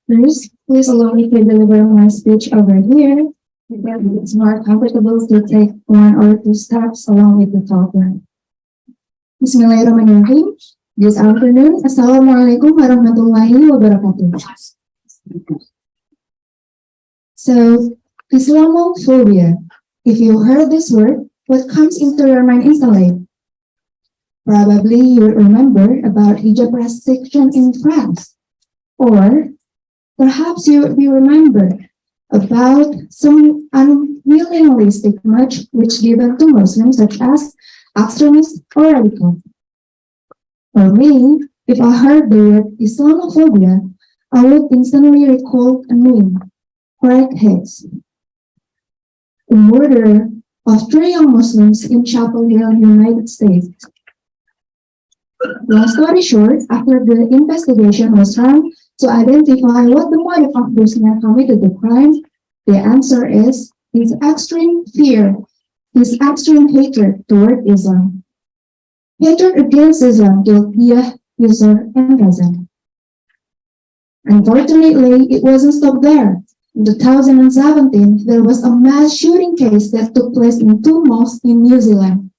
First, please allow me to deliver my speech over here. It's more comfortable to take 1 or 2 steps along with the talker. Bismillahirrahmanirrahim. Good afternoon. Assalamualaikum warahmatullahi wabarakatuh. So, Islamophobia. If you heard this word, what comes into your mind instantly? Probably you remember about hijab restriction in France. Or perhaps you remember about some unwillingly stigma which given to Muslims such as extremist or radical. For me, if I heard the word Islamophobia, I would instantly recall a name, crackheads. The murder of 3 young Muslims in Chapel Hill, United States. Long story short, after the investigation was run to identify what the motive of those men committed the crime, the answer is his extreme fear, his extreme hatred toward Islam. Hatred against Islam killed Dia, Yusur, and Razan. Unfortunately, it wasn't stopped there. In 2017, there was a mass shooting case that took place in 2 mosques in New Zealand.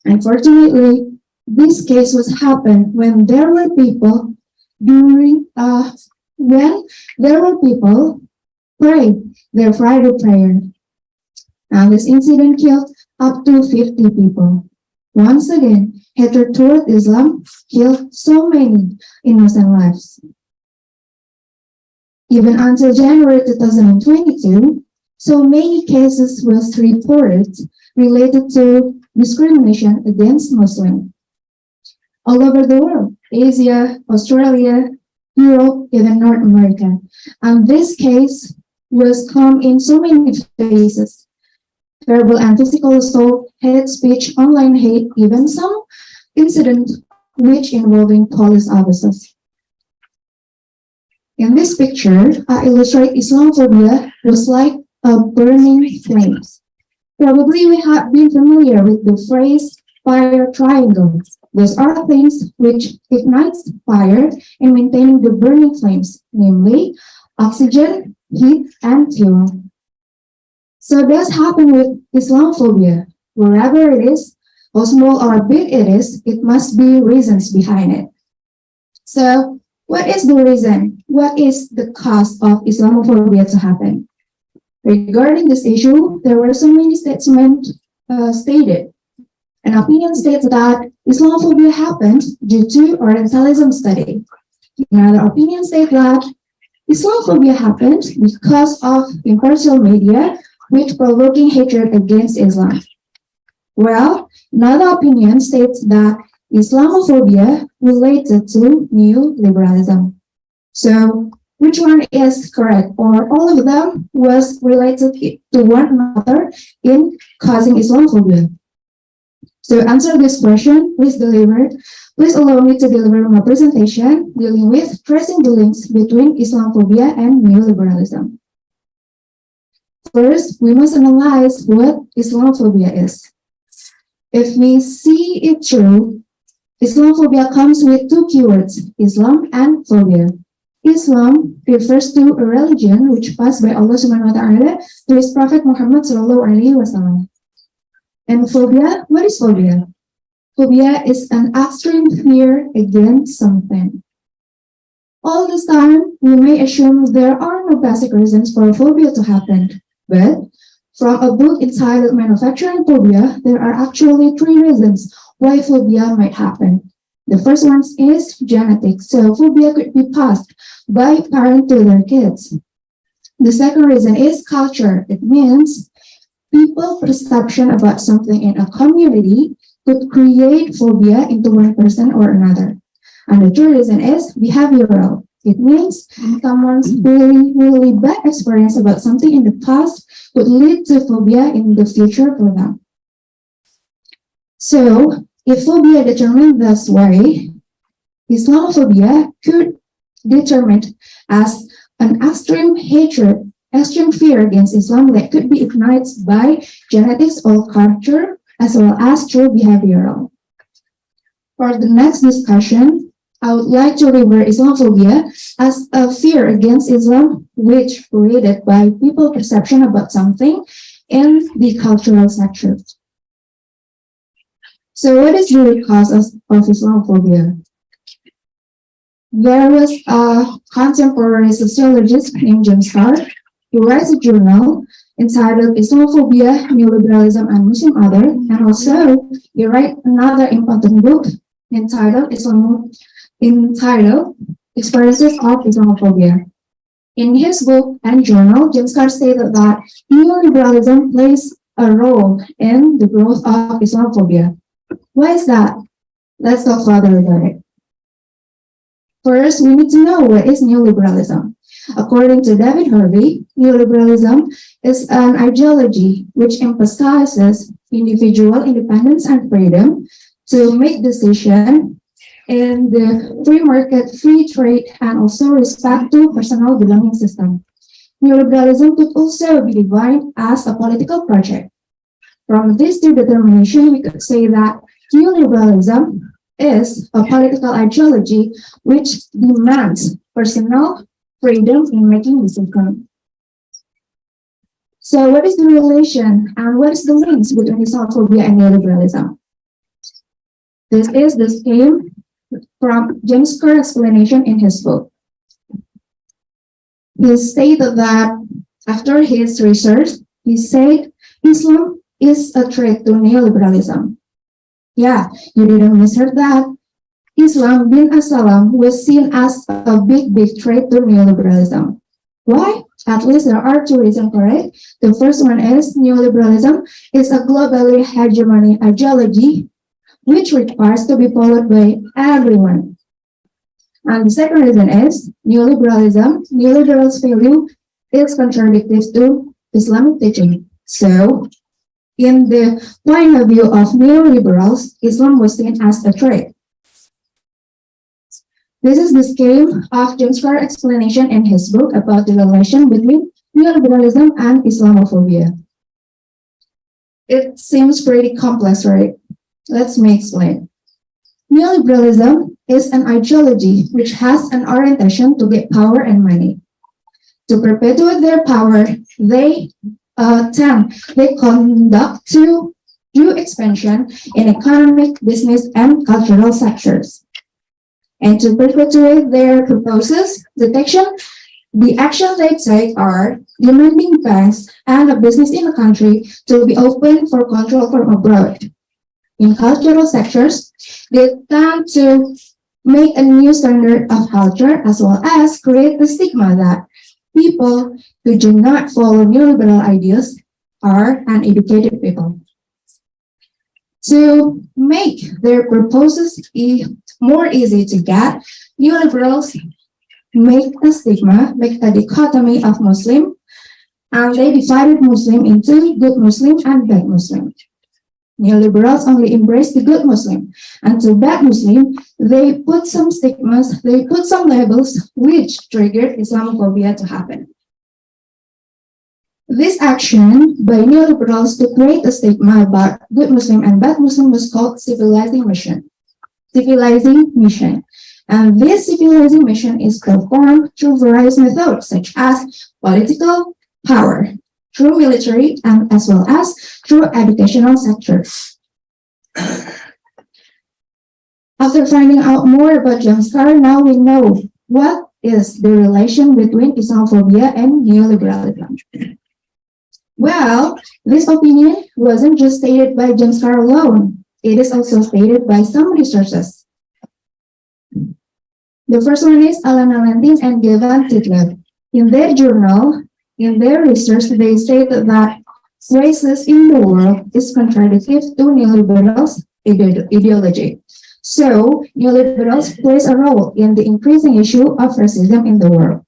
Unfortunately, this case was happened when there were people prayed their Friday prayer. And this incident killed up to 50 people. Once again, hatred toward Islam killed so many innocent lives. Even until January 2022, so many cases was reported related to discrimination against Muslims. All over the world, Asia, Australia, Europe, even North America. And this case was come in so many phases. Verbal and physical assault, hate speech, online hate, even some incidents which involving police officers. In this picture, I illustrate Islamophobia was like a burning flames. Probably we have been familiar with the phrase fire triangle. Those are things which ignites fire in maintaining the burning flames, namely oxygen, heat, and fuel. So this happen with Islamophobia. Wherever it is, how small or big it is, it must be reasons behind it. So what is the reason? What is the cause of Islamophobia to happen? Regarding this issue, there were so many statements stated. An opinion states that Islamophobia happened due to Orientalism study. Another opinion states that Islamophobia happened because of impartial media which provoking hatred against Islam. Well, another opinion states that Islamophobia related to neoliberalism. So, which one is correct? Or all of them was related to one another in causing Islamophobia? So, to answer this question, please allow me to deliver my presentation dealing with tracing the links between Islamophobia and neoliberalism. First, we must analyze what Islamophobia is. If we see it through, Islamophobia comes with 2 keywords, Islam and phobia. Islam refers to a religion which passed by Allah Subhanahu wa Ta'ala to His Prophet Muhammad Sallallahu Alaihi Wasallam. And phobia, what is phobia? Phobia is an extreme fear against something. All this time, we may assume there are no basic reasons for phobia to happen. But from a book entitled Manufacturing Phobia, there are actually 3 reasons why phobia might happen. The first one is genetics. So phobia could be passed by parents to their kids. The second reason is culture. It means people's perception about something in a community could create phobia into one person or another. And the third reason is behavioral. It means someone's really bad experience about something in the past could lead to phobia in the future for them. So, if phobia determined this way, Islamophobia could determined as an extreme hatred, extreme fear against Islam that could be ignited by genetics or culture as well as through behavioral. For the next discussion, I would like to refer Islamophobia as a fear against Islam, which created by people's perception about something in the cultural sector. So what is the root cause of Islamophobia? There was a contemporary sociologist named James Carr who writes a journal entitled Islamophobia, Neoliberalism, and Muslim Other, and also he wrote another important book entitled Experiences of Islamophobia. In his book and journal, James Carr stated that neoliberalism plays a role in the growth of Islamophobia. Why is that? Let's talk further about it. First, we need to know what is neoliberalism. According to David Harvey, neoliberalism is an ideology which emphasizes individual independence and freedom to make decisions in the free market, free trade, and also respect to personal belonging system. Neoliberalism could also be defined as a political project. From this two determination, we could say that neoliberalism is a political ideology which demands personal freedom in making decisions. So what is the relation and what is the links between Islamophobia and neoliberalism? This is the scheme from James Carr's explanation in his book. He stated that after his research, he said Islam is a threat to neoliberalism. Yeah, you didn't misheard that. Islam bin as-Salam was seen as a big threat to neoliberalism. Why? At least there are two reasons for it. The first one is neoliberalism is a globally hegemony ideology which requires to be followed by everyone. And the second reason is neoliberal's value is contradictory to Islamic teaching. So, in the point of view of neoliberals, Islam was seen as a threat. This is the scheme of James Carr's explanation in his book about the relation between neoliberalism and Islamophobia. It seems pretty complex, right? Let me explain. Neoliberalism is an ideology which has an orientation to get power and money. To perpetuate their power, they conduct through expansion in economic, business, and cultural sectors. And to perpetuate their purposes, the actions they take are demanding banks and a business in the country to be open for control from abroad. In cultural sectors, they tend to make a new standard of culture as well as create the stigma that people who do not follow neoliberal ideas are uneducated people. To make their proposals more easy to get, neoliberals make a dichotomy of Muslim, and they divided Muslim into good Muslim and bad Muslim. Neoliberals only embrace the good Muslim, and to bad Muslim, they put some stigmas, they put some labels which triggered Islamophobia to happen. This action by neoliberals to create a stigma about good Muslim and bad Muslim was called civilizing mission. And this civilizing mission is performed through various methods such as political power, through military, and as well as through educational sectors. After finding out more about James Carr, now we know what is the relation between Islamophobia and neoliberalism. Well, this opinion wasn't just stated by James Carr alone. It is also stated by some researchers. The first one is Alan Alantin and Gevan Titlev. In their journal, in their research, they state that racism in the world is contradictory to neoliberals' ideology. So, neoliberals plays a role in the increasing issue of racism in the world.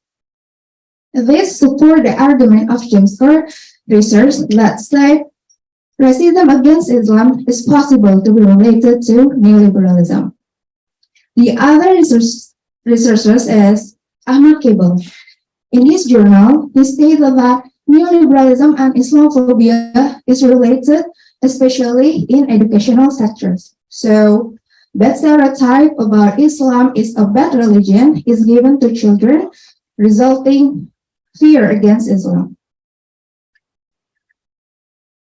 This supports the argument of James Carr research that said racism against Islam is possible to be related to neoliberalism. The other researchers is Ahmad Kebal. In his journal, he stated that neoliberalism and Islamophobia is related especially in educational sectors. So that stereotype about Islam is a bad religion is given to children, resulting fear against Islam.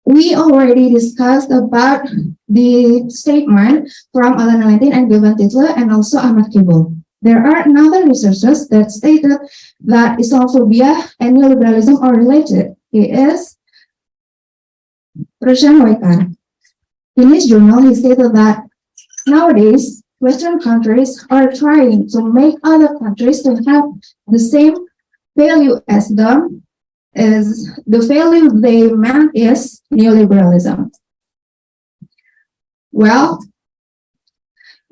We already discussed about the statement from Alan Valentin and Gilbert Titler and also Ahmad Kibble. There are another researchers that stated that Islamophobia and neoliberalism are related. He is Roshan Waikar. In his journal, he stated that nowadays, Western countries are trying to make other countries to have the same value as them, as the value they meant is neoliberalism. Well,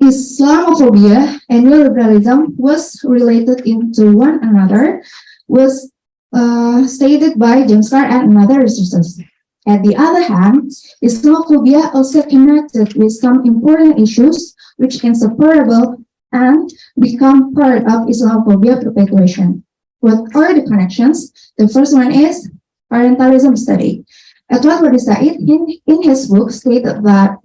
Islamophobia and neoliberalism was related into one another, was stated by James Carr and another researchers. At the other hand, Islamophobia also connected with some important issues which can separable and become part of Islamophobia perpetuation. What are the connections? The first one is Orientalism study. Edward Wadi Said in his book stated that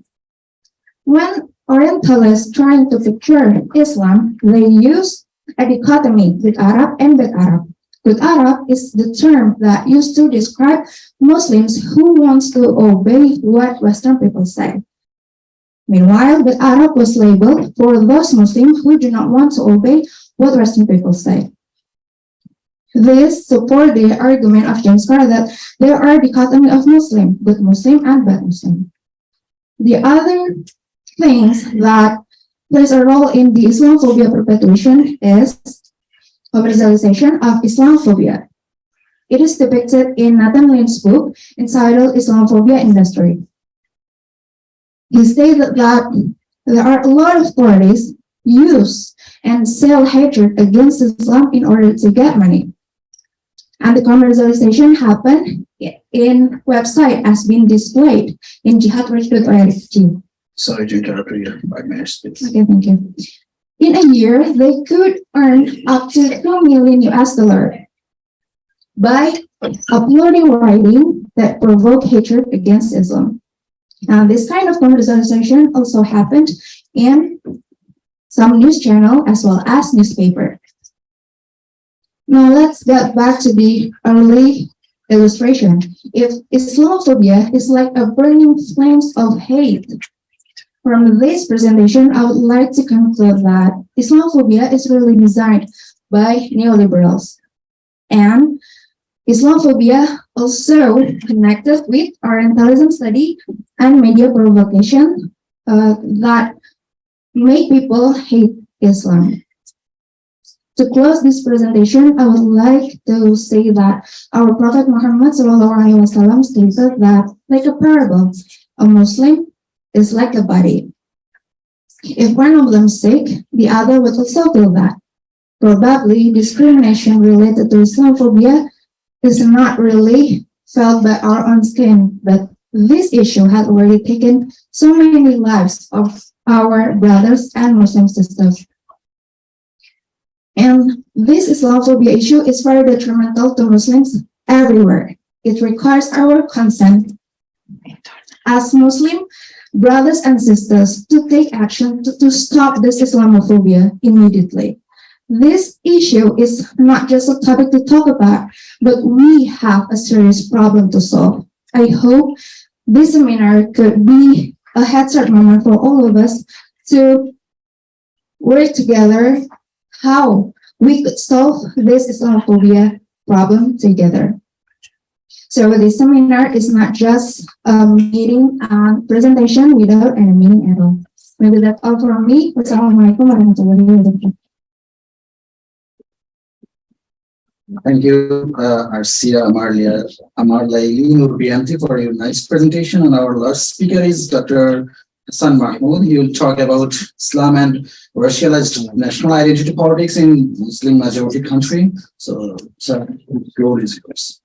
when Orientalists trying to picture Islam, they use a dichotomy, good Arab and bad Arab. Good Arab is the term that used to describe Muslims who wants to obey what Western people say. Meanwhile, bad Arab was labeled for those Muslims who do not want to obey what Western people say. This supports the argument of James Carr that there are dichotomy of Muslim, good Muslim and bad Muslim. The other things that plays a role in the Islamophobia perpetuation is commercialization of Islamophobia. It is depicted in Nathan Lynn's book entitled Islamophobia Industry. He stated that there are a lot of parties use and sell hatred against Islam in order to get money. And the commercialization happened in website as being displayed in jihadwatch.org. Sorry to interrupt you. 5 minutes, please. Okay, thank you. In a year, they could earn up to $2 million by uploading writing that provoke hatred against Islam. This kind of commercialization also happened in some news channel as well as newspaper. Now let's get back to the early illustration. If Islamophobia is like a burning flames of hate, from this presentation, I would like to conclude that Islamophobia is really designed by neoliberals. And Islamophobia also connected with Orientalism study and media provocation that make people hate Islam. To close this presentation, I would like to say that our Prophet Muhammad SAW stated that, like a parable, a Muslim is like a body. If one of them is sick, the other would also feel that. Probably discrimination related to Islamophobia is not really felt by our own skin, but this issue has already taken so many lives of our brothers and Muslim sisters. And this Islamophobia issue is very detrimental to Muslims everywhere. It requires our consent as Muslim brothers and sisters to take action to stop this Islamophobia immediately. This issue is not just a topic to talk about, but we have a serious problem to solve. I hope this seminar could be a head start moment for all of us to work together how we could solve this Islamophobia problem together. So this seminar is not just a meeting and presentation without any meaning at all. Maybe that's all from me. Wassalamualaikum warahmatullahi wabarakatuh. Thank you, Arsia Amarlaili Nurbianti, for your nice presentation. And our last speaker is Dr. Hassan Mahmoud. He will talk about Islam and racialized national identity politics in Muslim majority country. So, sir, the floor is yours.